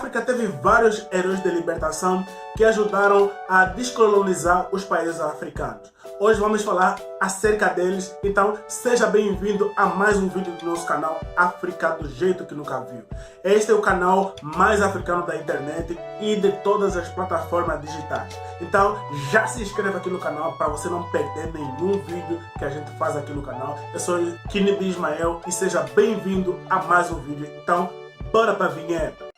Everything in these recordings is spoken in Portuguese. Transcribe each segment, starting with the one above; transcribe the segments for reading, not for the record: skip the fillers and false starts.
África teve vários heróis de libertação que ajudaram a descolonizar os países africanos. Hoje vamos falar acerca deles, então seja bem-vindo a mais um vídeo do nosso canal África do Jeito que Nunca Viu. Este é o canal mais africano da internet e de todas as plataformas digitais. Então já se inscreva aqui no canal para você não perder nenhum vídeo que a gente faz aqui no canal. Eu sou Kinibi Ismael e seja bem-vindo a mais um vídeo. Então bora para a vinheta.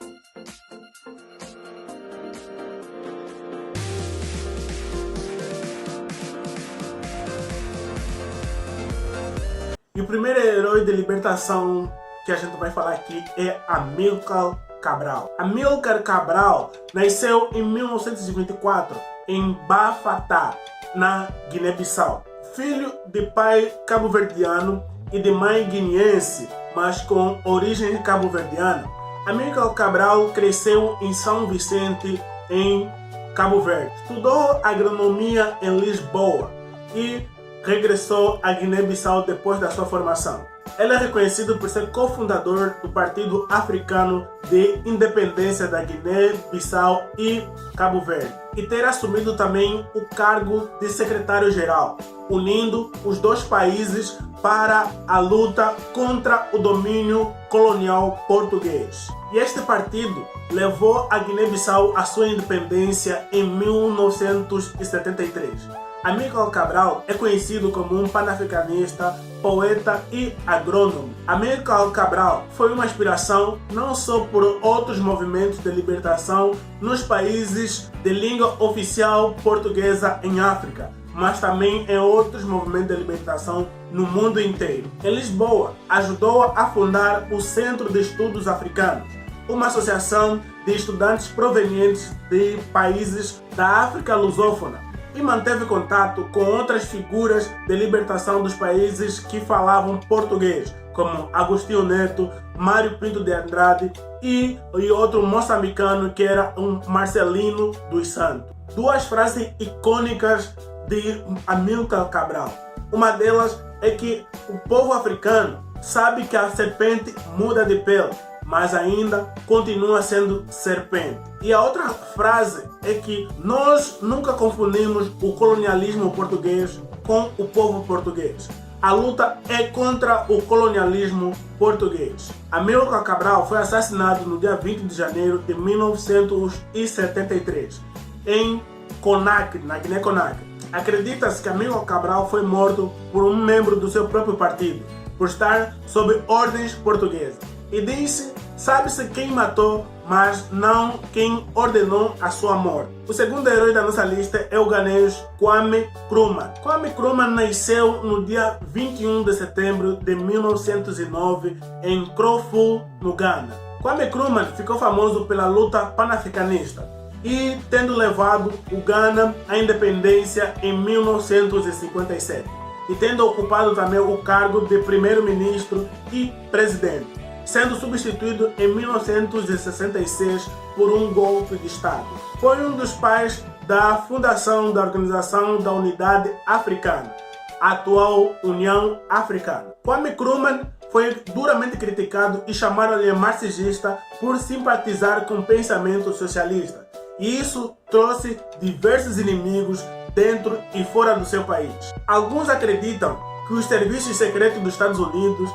E o primeiro herói de libertação que a gente vai falar aqui é Amílcar Cabral. Amílcar Cabral nasceu em 1924 em Bafatá, na Guiné-Bissau. Filho de pai cabo-verdiano e de mãe guineense, mas com origem cabo-verdiana, Amílcar Cabral cresceu em São Vicente, em Cabo Verde. Estudou agronomia em Lisboa e regressou à Guiné-Bissau depois da sua formação. Ele é reconhecido por ser cofundador do Partido Africano de Independência da Guiné-Bissau e Cabo Verde e ter assumido também o cargo de secretário-geral, unindo os dois países para a luta contra o domínio colonial português. E este partido levou a Guiné-Bissau à sua independência em 1973. Amílcar Cabral é conhecido como um panafricanista, poeta e agrônomo. Amílcar Cabral foi uma inspiração não só por outros movimentos de libertação nos países de língua oficial portuguesa em África, mas também em outros movimentos de libertação no mundo inteiro. Em Lisboa, ajudou a fundar o Centro de Estudos Africanos, uma associação de estudantes provenientes de países da África lusófona, e manteve contato com outras figuras de libertação dos países que falavam português, como Agostinho Neto, Mário Pinto de Andrade e outro moçambicano que era um Marcelino dos Santos. Duas frases icônicas de Amílcar Cabral. Uma delas é que o povo africano sabe que a serpente muda de pele, mas ainda continua sendo serpente. E a outra frase é que nós nunca confundimos o colonialismo português com o povo português. A luta é contra o colonialismo português. Amílcar Cabral foi assassinado no dia 20 de janeiro de 1973 em Conakry, na Guiné-Conakry. Acredita-se que Amílcar Cabral foi morto por um membro do seu próprio partido, por estar sob ordens portuguesas. E disse, sabe-se quem matou, mas não quem ordenou a sua morte. O segundo herói da nossa lista é o ganês Kwame Nkrumah. Kwame Nkrumah nasceu no dia 21 de setembro de 1909 em Kroful, no Ghana. Kwame Nkrumah ficou famoso pela luta panafricanista e tendo levado o Ghana à independência em 1957 e tendo ocupado também o cargo de primeiro-ministro e presidente, sendo substituído em 1966 por um golpe de Estado. Foi um dos pais da fundação da Organização da Unidade Africana, a atual União Africana. Kwame Nkrumah foi duramente criticado e chamado de marxista por simpatizar com o pensamento socialista. E isso trouxe diversos inimigos dentro e fora do seu país. Alguns acreditam que os serviços secretos dos Estados Unidos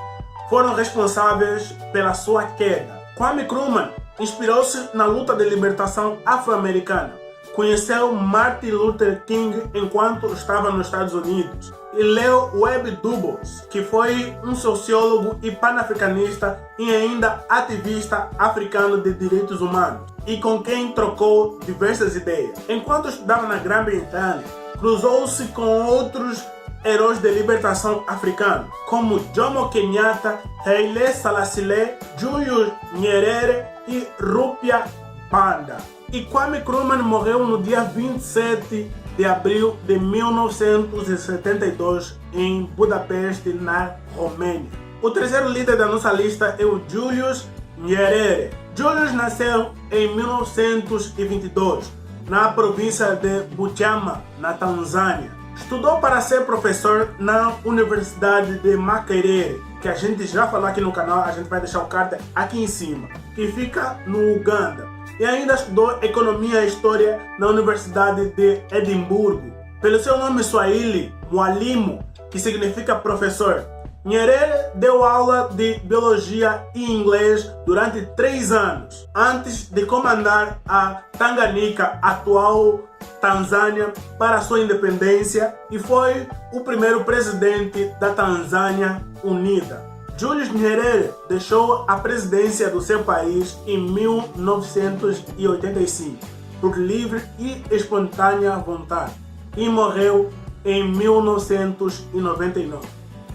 foram responsáveis pela sua queda. Kwame Nkrumah inspirou-se na luta de libertação afro-americana. Conheceu Martin Luther King enquanto estava nos Estados Unidos e leu Webb Dubois, que foi um sociólogo e panafricanista e ainda ativista africano de direitos humanos e com quem trocou diversas ideias. Enquanto estudava na Grã-Bretanha, cruzou-se com outros heróis de libertação africanos, como Jomo Kenyatta, Haile Selassie, Julius Nyerere e Rupia Banda. E Kwame Nkrumah morreu no dia 27 de abril de 1972 em Budapeste, na Romênia. O terceiro líder da nossa lista é o Julius Nyerere. Julius nasceu em 1922 na província de Butiama, na Tanzânia. Estudou para ser professor na Universidade de Makerere, que a gente já falou aqui no canal, a gente vai deixar o card aqui em cima, que fica no Uganda. e ainda estudou Economia e História na Universidade de Edimburgo. Pelo seu nome swahili, Mwalimu, que significa professor, Nyerere deu aula de Biologia e Inglês durante 3 anos, antes de comandar a Tanganyika, atual Tanzânia, para sua independência e foi o primeiro presidente da Tanzânia Unida. Julius Nyerere deixou a presidência do seu país em 1985, por livre e espontânea vontade, e morreu em 1999.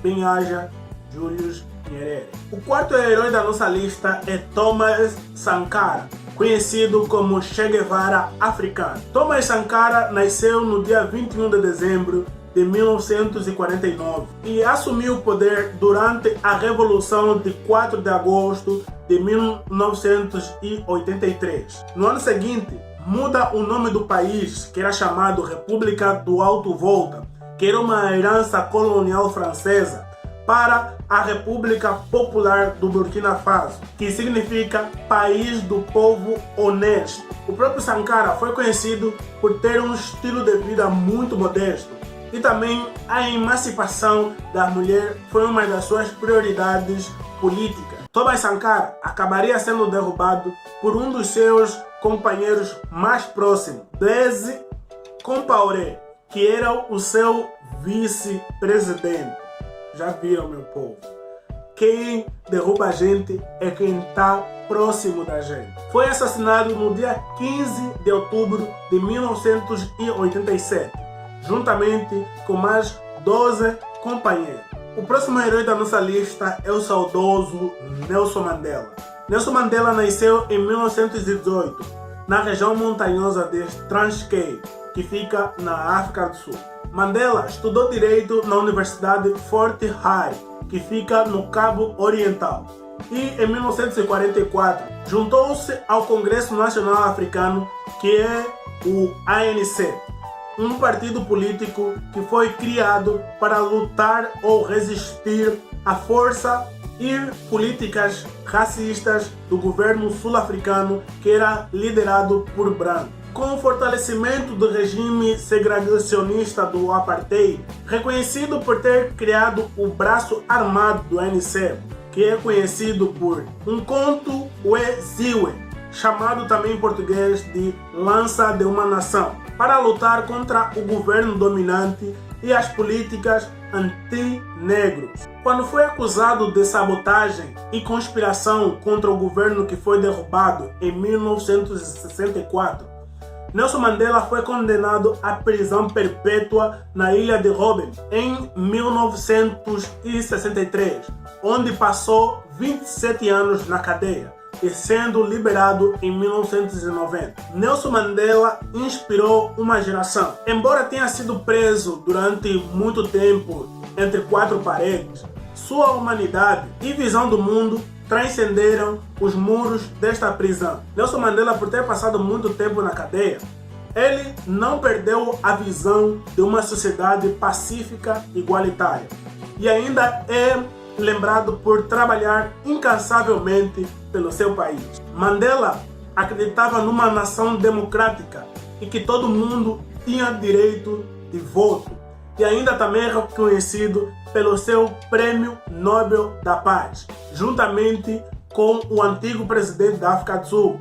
Bem-haja Julius Nyerere. O quarto herói da nossa lista é Thomas Sankara, conhecido como Che Guevara africano. Thomas Sankara nasceu no dia 21 de dezembro de 1949 e assumiu o poder durante a Revolução de 4 de agosto de 1983. No ano seguinte, muda o nome do país, que era chamado República do Alto Volta, que era uma herança colonial francesa, para a República Popular do Burkina Faso, que significa País do Povo Honesto. O próprio Sankara foi conhecido por ter um estilo de vida muito modesto e também a emancipação da mulher foi uma das suas prioridades políticas. Thomas Sankara acabaria sendo derrubado por um dos seus companheiros mais próximos, Blaise Compaoré, que era o seu vice-presidente. Já viram, meu povo? Quem derruba a gente é quem está próximo da gente. Foi assassinado no dia 15 de outubro de 1987, juntamente com mais 12 companheiros. O próximo herói da nossa lista é o saudoso Nelson Mandela. Nelson Mandela nasceu em 1918, na região montanhosa de Transkei, que fica na África do Sul. Mandela estudou Direito na Universidade Fort Hare, que fica no Cabo Oriental. E em 1944 juntou-se ao Congresso Nacional Africano, que é o ANC, um partido político que foi criado para lutar ou resistir à força e políticas racistas do governo sul-africano, que era liderado por brancos. Com o fortalecimento do regime segregacionista do apartheid, reconhecido por ter criado o braço armado do ANC, que é conhecido por Umkhonto we-Sizwe, chamado também em português de Lança de uma Nação, para lutar contra o governo dominante e as políticas anti-negros. Quando foi acusado de sabotagem e conspiração contra o governo que foi derrubado em 1964, Nelson Mandela foi condenado à prisão perpétua na ilha de Robben em 1963, onde passou 27 anos na cadeia e sendo liberado em 1990. Nelson Mandela inspirou uma geração. Embora tenha sido preso durante muito tempo entre 4 paredes, sua humanidade e visão do mundo transcenderam os muros desta prisão. Nelson Mandela, por ter passado muito tempo na cadeia, ele não perdeu a visão de uma sociedade pacífica e igualitária e ainda é lembrado por trabalhar incansavelmente pelo seu país. Mandela acreditava numa nação democrática e que todo mundo tinha direito de voto, e ainda também é reconhecido pelo seu Prêmio Nobel da Paz, juntamente com o antigo presidente da África do Sul,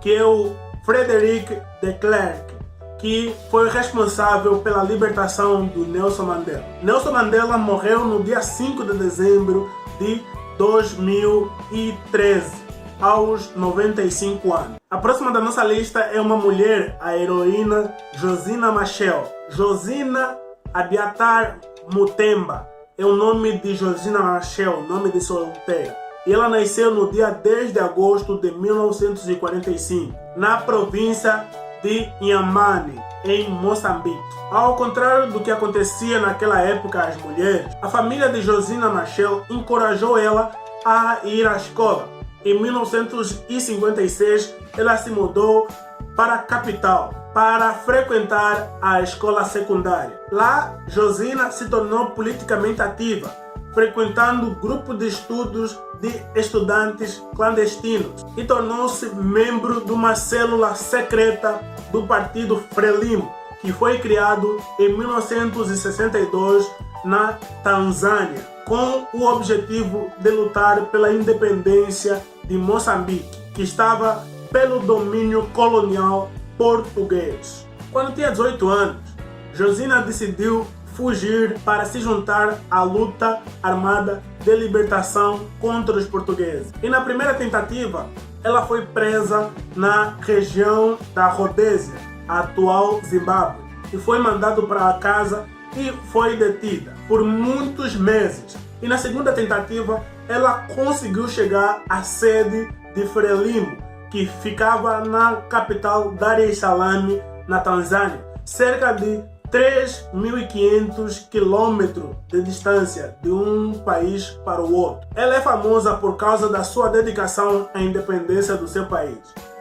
que é o Frederick de Klerk, que foi responsável pela libertação do Nelson Mandela. Nelson Mandela morreu no dia 5 de dezembro de 2013, aos 95 anos. A próxima da nossa lista é uma mulher, a heroína Josina Machel. Josina Abiatar Mutemba é o nome de Josina Machel, nome de solteira. E ela nasceu no dia 10 de agosto de 1945, na província de Inhambane, em Moçambique. Ao contrário do que acontecia naquela época às mulheres, a família de Josina Machel encorajou ela a ir à escola. Em 1956, ela se mudou para a capital para frequentar a escola secundária. Lá, Josina se tornou politicamente ativa, frequentando grupo de estudos de estudantes clandestinos e tornou-se membro de uma célula secreta do Partido Frelimo, que foi criado em 1962 na Tanzânia, com o objetivo de lutar pela independência de Moçambique, que estava pelo domínio colonial português. Quando tinha 18 anos, Josina decidiu fugir para se juntar à luta armada de libertação contra os portugueses. E na primeira tentativa, ela foi presa na região da Rodésia, a atual Zimbábue, e foi mandada para casa e foi detida por muitos meses. E na segunda tentativa, ela conseguiu chegar à sede de Frelimo, que ficava na capital Dar es Salaam, na Tanzânia, cerca de 3.500 quilômetros de distância de um país para o outro. Ela é famosa por causa da sua dedicação à independência do seu país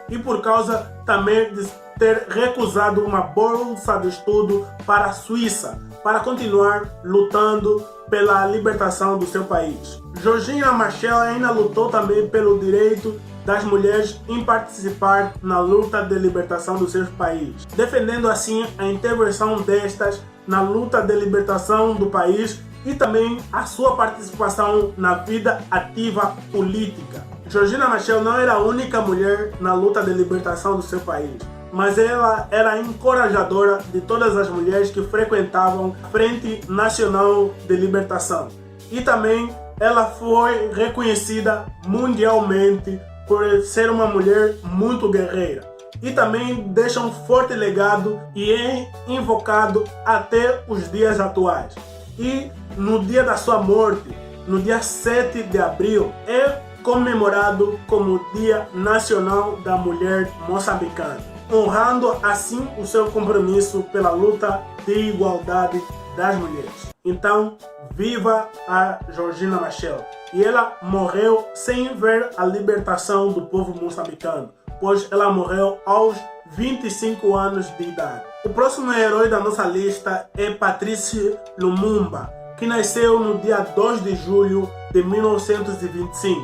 e por causa também de ter recusado uma bolsa de estudo para a Suíça para continuar lutando pela libertação do seu país. Georgina Machel ainda lutou também pelo direito das mulheres em participar na luta de libertação dos seus países, defendendo assim a intervenção destas na luta de libertação do país e também a sua participação na vida ativa política. Georgina Machel não era a única mulher na luta de libertação do seu país, mas ela era encorajadora de todas as mulheres que frequentavam a Frente Nacional de Libertação. E também ela foi reconhecida mundialmente por ser uma mulher muito guerreira. E também deixa um forte legado e é invocado até os dias atuais. E no dia da sua morte, no dia 7 de abril, é comemorado como Dia Nacional da Mulher Moçambicana, honrando assim o seu compromisso pela luta de igualdade das mulheres. Então, viva a Georgina Machel! E ela morreu sem ver a libertação do povo moçambicano, pois ela morreu aos 25 anos de idade. O próximo herói da nossa lista é Patrice Lumumba, que nasceu no dia 2 de julho de 1925,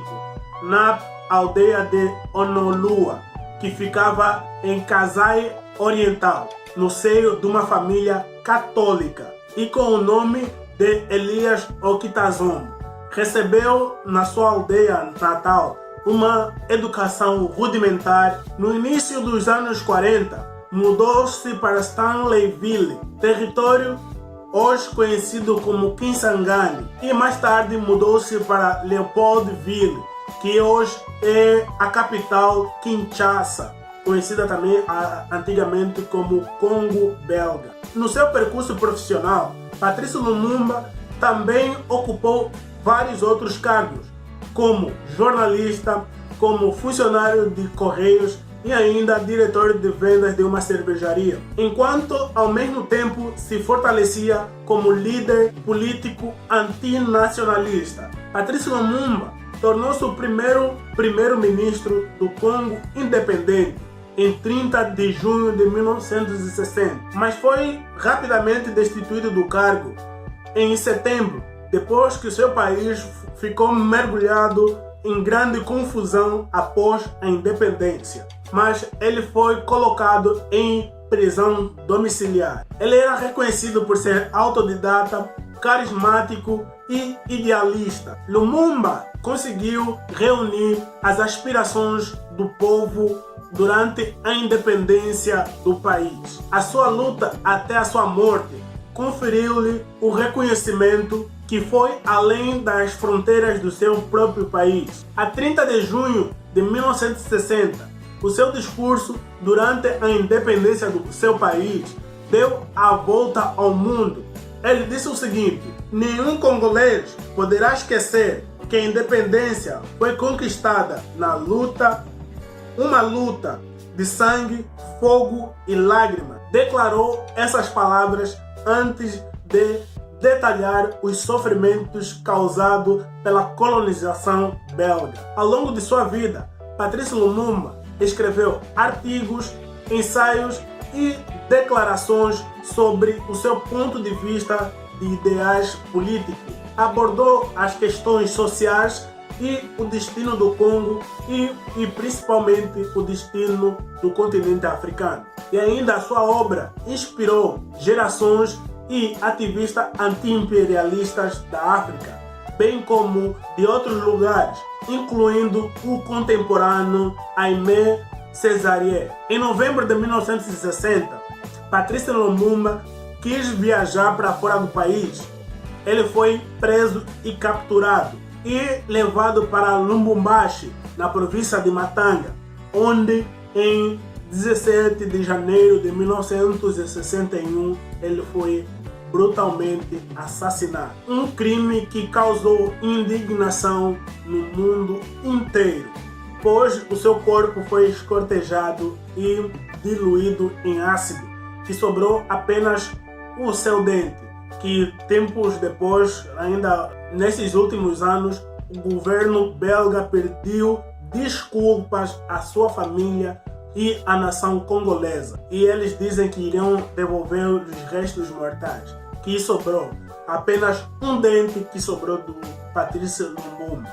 na aldeia de Onolua, que ficava em Kasai Oriental, no seio de uma família católica, e com o nome de Elias Okitazombo. Recebeu na sua aldeia natal uma educação rudimentar. No início dos anos 40, mudou-se para Stanleyville, território hoje conhecido como Kisangani, e mais tarde mudou-se para Leopoldville, que hoje é a capital Kinshasa, conhecida também antigamente como Congo Belga. No seu percurso profissional, Patrice Lumumba também ocupou vários outros cargos, como jornalista, como funcionário de correios e ainda diretor de vendas de uma cervejaria, enquanto ao mesmo tempo se fortalecia como líder político antinacionalista. Patrice Lumumba tornou-se o primeiro-ministro do Congo independente em 30 de junho de 1960, mas foi rapidamente destituído do cargo em setembro, depois que seu país ficou mergulhado em grande confusão após a independência. Mas ele foi colocado em prisão domiciliar. Ele era reconhecido por ser autodidata, carismático e idealista. Lumumba conseguiu reunir as aspirações do povo durante a independência do país. A sua luta até a sua morte conferiu-lhe o reconhecimento que foi além das fronteiras do seu próprio país. A 30 de junho de 1960, o seu discurso durante a independência do seu país deu a volta ao mundo. Ele disse o seguinte: nenhum congolês poderá esquecer que a independência foi conquistada na luta, uma luta de sangue, fogo e lágrimas. Declarou essas palavras antes de detalhar os sofrimentos causados pela colonização belga. Ao longo de sua vida, Patrice Lumumba escreveu artigos, ensaios e declarações sobre o seu ponto de vista de ideais políticos. Abordou as questões sociais e o destino do Congo e principalmente o destino do continente africano. E ainda a sua obra inspirou gerações e ativistas anti-imperialistas da África, bem como de outros lugares, incluindo o contemporâneo Aimé Césaire. Em novembro de 1960, Patrice Lumumba quis viajar para fora do país. Ele foi preso e capturado e levado para Lubumbashi, na província de Matanga, onde em 17 de janeiro de 1961 ele foi brutalmente assassinado. Um crime que causou indignação no mundo inteiro, pois o seu corpo foi escortejado e diluído em ácido, que sobrou apenas o seu dente, que tempos depois, ainda nesses últimos anos, o governo belga pediu desculpas à sua família e à nação congolesa. E eles dizem que iriam devolver os restos mortais, que sobrou apenas um dente que sobrou do Patrice Lumumba.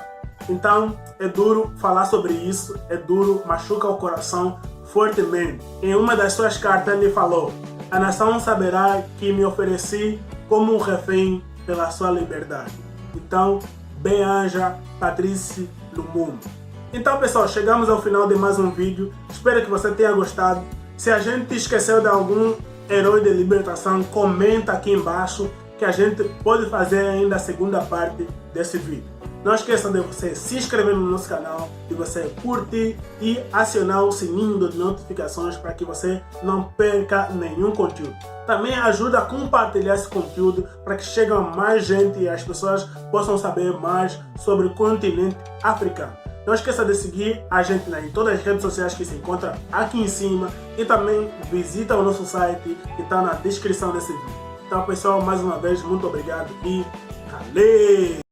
Então é duro falar sobre isso, é duro, machuca o coração fortemente. Em uma das suas cartas ele falou: "A nação saberá que me ofereci como um refém pela sua liberdade." Então, bem-aja Patrice Lumumba. Então pessoal, chegamos ao final de mais um vídeo. Espero que você tenha gostado. Se a gente esqueceu de algum herói de libertação, comenta aqui embaixo que a gente pode fazer ainda a segunda parte desse vídeo. Não esqueça de você se inscrever no nosso canal, de você curtir e acionar o sininho de notificações para que você não perca nenhum conteúdo. Também ajuda a compartilhar esse conteúdo para que chegue a mais gente e as pessoas possam saber mais sobre o continente africano. Não esqueça de seguir a gente em todas as redes sociais que se encontram aqui em cima e também visita o nosso site que está na descrição desse vídeo. Então pessoal, mais uma vez, muito obrigado e valeu!